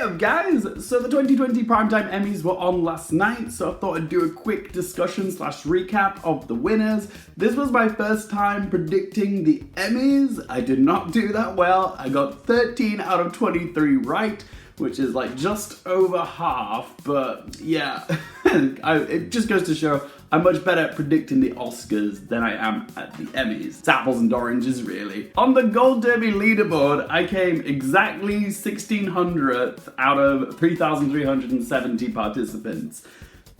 up, guys? So the 2020 Primetime Emmys were on last night, so I thought I'd do a quick discussion / recap of the winners. This was my first time predicting the Emmys. I did not do that well. I got 13 out of 23 right, which is like just over half, but yeah, it just goes to show I'm much better at predicting the Oscars than I am at the Emmys. It's apples and oranges, really. On the Gold Derby leaderboard, I came exactly 1600th out of 3,370 participants.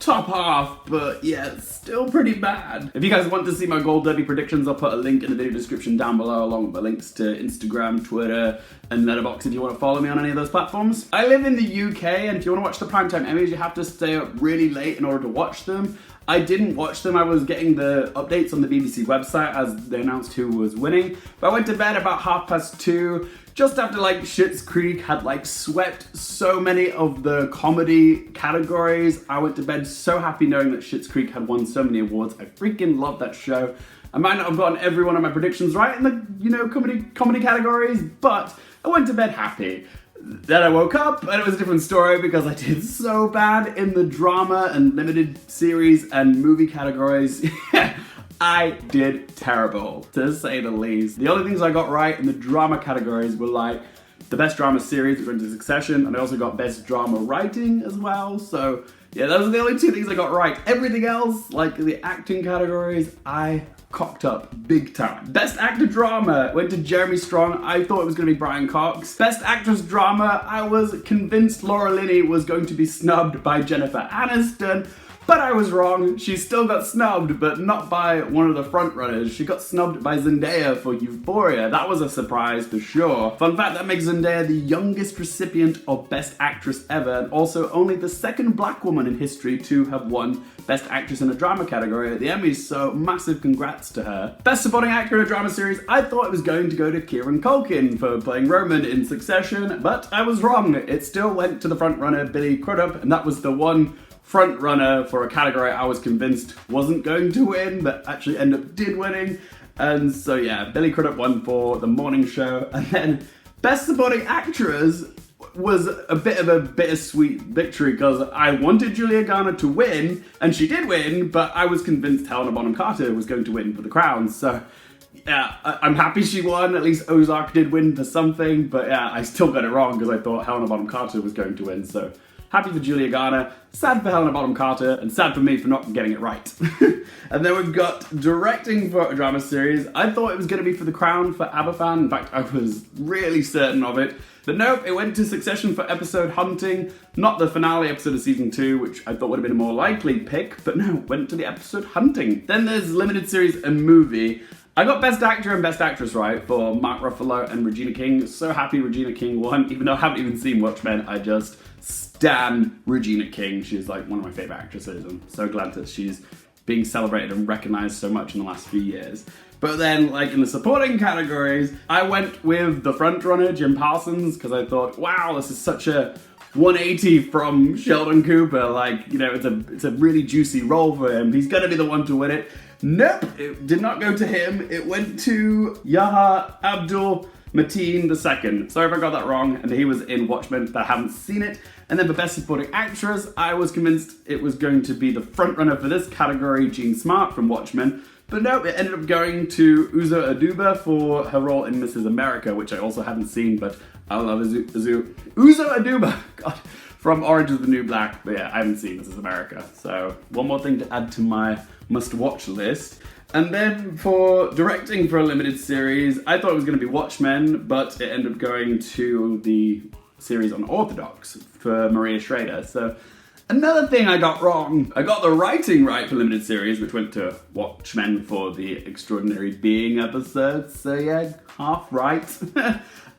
Top half, but yeah, still pretty bad. If you guys want to see my Gold Derby predictions, I'll put a link in the video description down below, along with the links to Instagram, Twitter, and Letterboxd if you want to follow me on any of those platforms. I live in the UK, and if you want to watch the Primetime Emmys, you have to stay up really late in order to watch them. I didn't watch them. I was getting the updates on the BBC website as they announced who was winning. But I went to bed about 2:30, just after like Schitt's Creek had like swept so many of the comedy categories. I went to bed so happy knowing that Schitt's Creek had won so many awards. I freaking love that show. I might not have gotten every one of my predictions right in the, comedy categories, but I went to bed happy. Then I woke up and it was a different story because I did so bad in the drama and limited series and movie categories. I did terrible, to say the least. The only things I got right in the drama categories were like the best drama series, which went to Succession, and I also got best drama writing as well. So yeah, those are the only two things I got right. Everything else, like the acting categories, I cocked up big time. Best actor drama went to Jeremy Strong. I thought it was going to be Brian Cox. Best actress drama, I was convinced Laura Linney was going to be snubbed by Jennifer Aniston, but I was wrong. She still got snubbed, but not by one of the frontrunners. She got snubbed by Zendeya for Euphoria. That was a surprise for sure. Fun fact, that makes Zendeya the youngest recipient of Best Actress ever, and also only the second black woman in history to have won Best Actress in a Drama category at the Emmys, so massive congrats to her. Best Supporting Actor in a Drama Series, I thought it was going to go to Kieran Culkin for playing Roman in Succession, but I was wrong. It still went to the frontrunner Billy Crudup, and that was the one front runner for a category I was convinced wasn't going to win, but actually ended up did winning. And so yeah, Billy Crudup won for The Morning Show. And then Best Supporting Actress was a bit of a bittersweet victory because I wanted Julia Garner to win, and she did win, but I was convinced Helena Bonham Carter was going to win for The Crown. So yeah, I'm happy she won. At least Ozark did win for something, but yeah, I still got it wrong because I thought Helena Bonham Carter was going to win. So happy for Julia Garner, sad for Helena Bonham Carter, and sad for me for not getting it right. And then we've got directing for a drama series. I thought it was going to be for The Crown for Aberfan. In fact, I was really certain of it. But nope, it went to Succession for episode Hunting, not the finale episode of season 2, which I thought would have been a more likely pick, but no, went to the episode Hunting. Then there's limited series and movie. I got Best Actor and Best Actress right for Mark Ruffalo and Regina King. So happy Regina King won, even though I haven't even seen Watchmen. I just stan Regina King. She's like one of my favorite actresses. I'm so glad that she's being celebrated and recognized so much in the last few years. But then, like in the supporting categories, I went with the frontrunner, Jim Parsons, because I thought, wow, this is such a 180 from Sheldon Cooper. Like, you know, it's a really juicy role for him. He's gonna be the one to win it. Nope, it did not go to him. It went to Yahya Abdul Mateen II. Sorry if I got that wrong, and he was in Watchmen, but I haven't seen it. And then for Best Supporting Actress, I was convinced it was going to be the frontrunner for this category, Jean Smart from Watchmen. But no, it ended up going to Uzo Aduba for her role in Mrs. America, which I also haven't seen, but I love Uzo Aduba, God, from Orange is the New Black. But yeah, I haven't seen Mrs. America. So one more thing to add to my must-watch list. And then for directing for a limited series, I thought it was going to be Watchmen, but it ended up going to the series Unorthodox for Maria Schrader. So another thing I got wrong, I got the writing right for limited series, which went to Watchmen for the Extraordinary Being episode. So yeah, half right.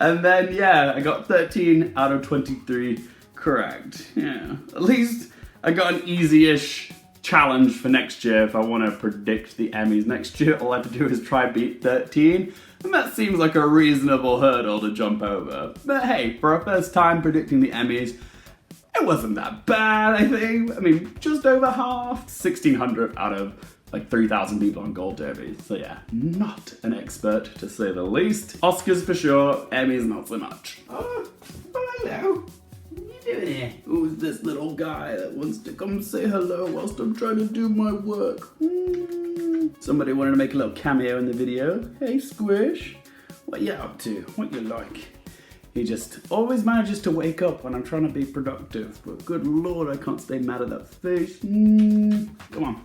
And then yeah, I got 13 out of 23 correct. Yeah, at least I got an easy-ish challenge for next year if I want to predict the Emmys next year. All I have to do is try beat 13, and that seems like a reasonable hurdle to jump over. But hey, for a first time predicting the Emmys, it wasn't that bad, I think. I mean, just over half. 1,600 out of like 3,000 people on Gold Derby. So yeah, not an expert to say the least. Oscars for sure, Emmys not so much. Oh, hello. Who's this little guy that wants to come say hello whilst I'm trying to do my work? Somebody wanted to make a little cameo in the video. Hey, Squish. What you up to? What you like? He just always manages to wake up when I'm trying to be productive. But good lord, I can't stay mad at that face. Come on.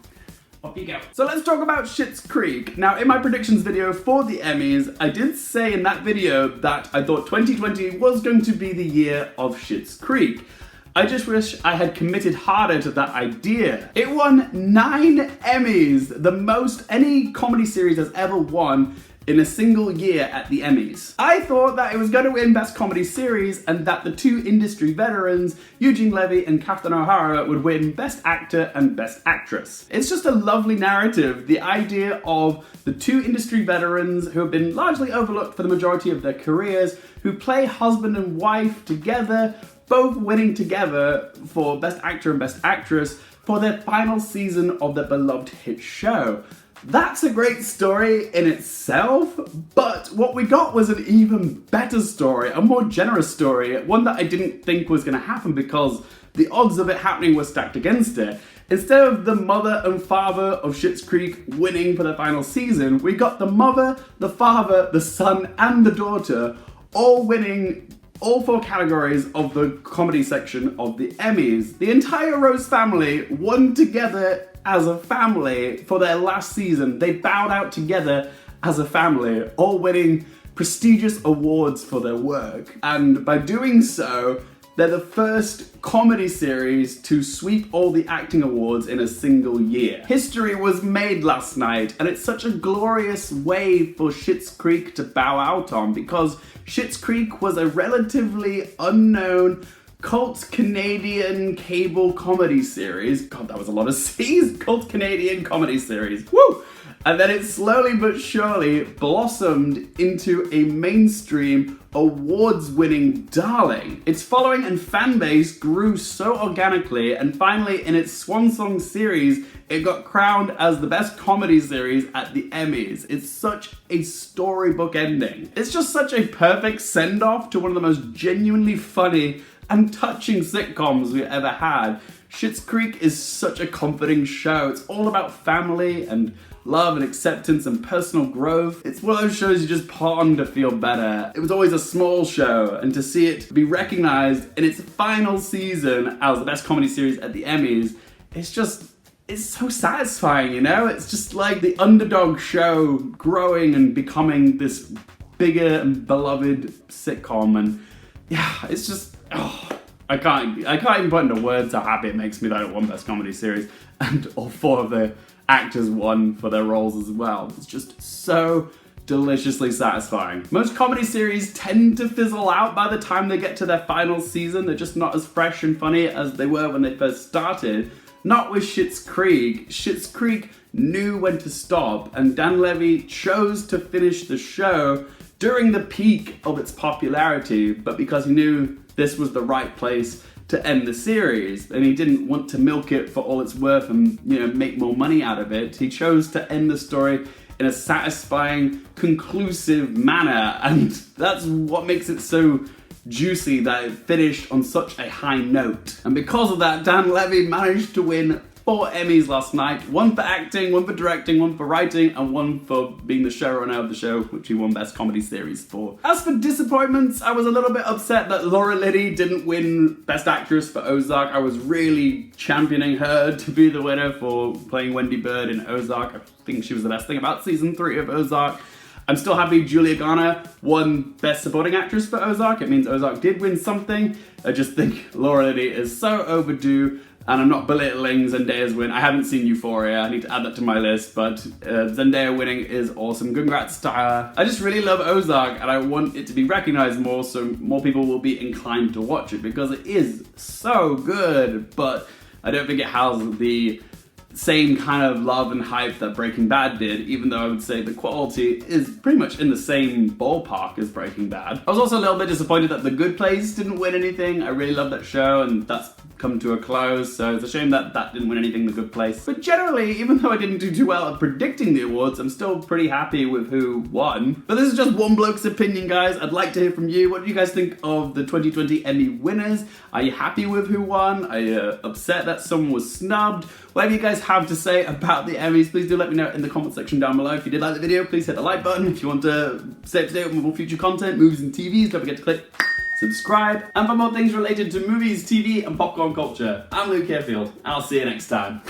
Off you go. So let's talk about Schitt's Creek. Now, in my predictions video for the Emmys, I did say in that video that I thought 2020 was going to be the year of Schitt's Creek. I just wish I had committed harder to that idea. It won 9 Emmys, the most any comedy series has ever won in a single year at the Emmys. I thought that it was going to win Best Comedy Series and that the 2 industry veterans, Eugene Levy and Catherine O'Hara, would win Best Actor and Best Actress. It's just a lovely narrative, the idea of the 2 industry veterans who have been largely overlooked for the majority of their careers, who play husband and wife together, both winning together for Best Actor and Best Actress for their final season of their beloved hit show. That's a great story in itself, but what we got was an even better story, a more generous story, one that I didn't think was going to happen because the odds of it happening were stacked against it. Instead of the mother and father of Schitt's Creek winning for their final season, we got the mother, the father, the son, and the daughter all winning all 4 categories of the comedy section of the Emmys. The entire Rose family won together as a family for their last season. They bowed out together as a family, all winning prestigious awards for their work. And by doing so, they're the first comedy series to sweep all the acting awards in a single year. History was made last night, and it's such a glorious way for Schitt's Creek to bow out on, because Schitt's Creek was a relatively unknown cult Canadian cable comedy series. God, that was a lot of C's. Cult Canadian comedy series. Woo! And then it slowly but surely blossomed into a mainstream awards-winning darling. Its following and fan base grew so organically, and finally in its swan song series, it got crowned as the best comedy series at the Emmys. It's such a storybook ending. It's just such a perfect send-off to one of the most genuinely funny and touching sitcoms we've ever had. Schitt's Creek is such a comforting show. It's all about family and love and acceptance and personal growth. It's one of those shows you just put on to feel better. It was always a small show, and to see it be recognized in its final season as the best comedy series at the Emmys, it's so satisfying, you know? It's just like the underdog show growing and becoming this bigger and beloved sitcom, and yeah, it's just, I can't even put into words how happy it makes me that it won Best Comedy Series, and all 4 of the actors won for their roles as well. It's just so deliciously satisfying. Most comedy series tend to fizzle out by the time they get to their final season. They're just not as fresh and funny as they were when they first started. Not with Schitt's Creek. Schitt's Creek knew when to stop, and Dan Levy chose to finish the show during the peak of its popularity, but because he knew this was the right place to end the series, and he didn't want to milk it for all it's worth and, you know, make more money out of it. He chose to end the story in a satisfying, conclusive manner, and that's what makes it so juicy that it finished on such a high note. And because of that, Dan Levy managed to win 4 Emmys last night. 1 for acting, 1 for directing, 1 for writing, and 1 for being the showrunner of the show, which he won Best Comedy Series for. As for disappointments, I was a little bit upset that Laura Linney didn't win Best Actress for Ozark. I was really championing her to be the winner for playing Wendy Bird in Ozark. I think she was the best thing about season 3 of Ozark. I'm still happy Julia Garner won Best Supporting Actress for Ozark. It means Ozark did win something. I just think Laura Linney is so overdue, and I'm not belittling Zendeya's win. I haven't seen Euphoria. I need to add that to my list, but Zendaya winning is awesome. Congrats to her. I just really love Ozark, and I want it to be recognized more so more people will be inclined to watch it, because it is so good, but I don't think it has the same kind of love and hype that Breaking Bad did, even though I would say the quality is pretty much in the same ballpark as Breaking Bad. I was also a little bit disappointed that The Good Place didn't win anything. I really love that show, and that's come to a close, so it's a shame that that didn't win anything, The Good Place. But generally, even though I didn't do too well at predicting the awards, I'm still pretty happy with who won. But this is just one bloke's opinion, guys. I'd like to hear from you. What do you guys think of the 2020 Emmy winners? Are you happy with who won? Are you upset that someone was snubbed? Whatever you guys have to say about the Emmys, please do let me know in the comment section down below. If you did like the video, please hit the like button. If you want to stay up to date with more future content, movies and TVs, don't forget to click subscribe. And for more things related to movies, TV, and popcorn culture, I'm Luke Airfield. I'll see you next time.